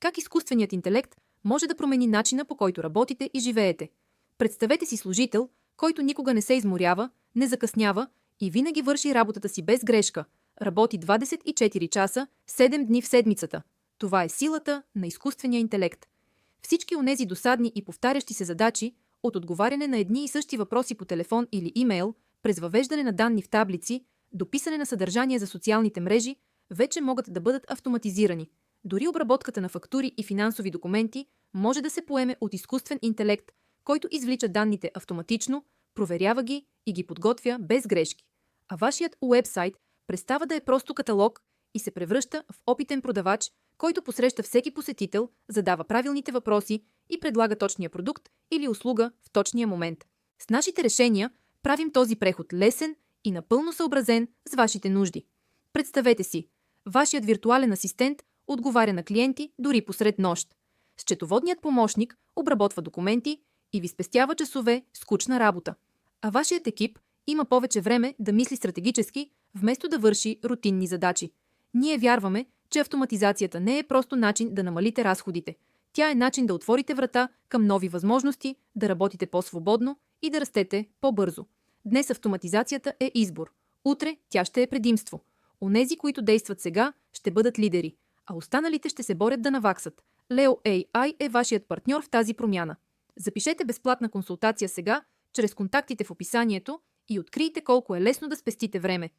Как изкуственият интелект може да промени начина, по който работите и живеете. Представете си служител, който никога не се изморява, не закъснява и винаги върши работата си без грешка. Работи 24 часа, 7 дни в седмицата. Това е силата на изкуствения интелект. Всички онези досадни и повтарящи се задачи, от отговаряне на едни и същи въпроси по телефон или имейл, през въвеждане на данни в таблици, до писане на съдържание за социалните мрежи, вече могат да бъдат автоматизирани. Дори обработката на фактури и финансови документи може да се поеме от изкуствен интелект, който извлича данните автоматично, проверява ги и ги подготвя без грешки. А вашият уебсайт престава да е просто каталог и се превръща в опитен продавач, който посреща всеки посетител, задава правилните въпроси и предлага точния продукт или услуга в точния момент. С нашите решения правим този преход лесен и напълно съобразен с вашите нужди. Представете си, вашият виртуален асистент отговаря на клиенти дори посред нощ. Счетоводният помощник обработва документи и ви спестява часове скучна работа. А вашият екип има повече време да мисли стратегически, вместо да върши рутинни задачи. Ние вярваме, че автоматизацията не е просто начин да намалите разходите. Тя е начин да отворите врата към нови възможности, да работите по-свободно и да растете по-бързо. Днес автоматизацията е избор. Утре тя ще е предимство. Онези, които действат сега, ще бъдат лидери, а останалите ще се борят да наваксат. Leo AI е вашият партньор в тази промяна. Запишете безплатна консултация сега, чрез контактите в описанието и открийте колко е лесно да спестите време.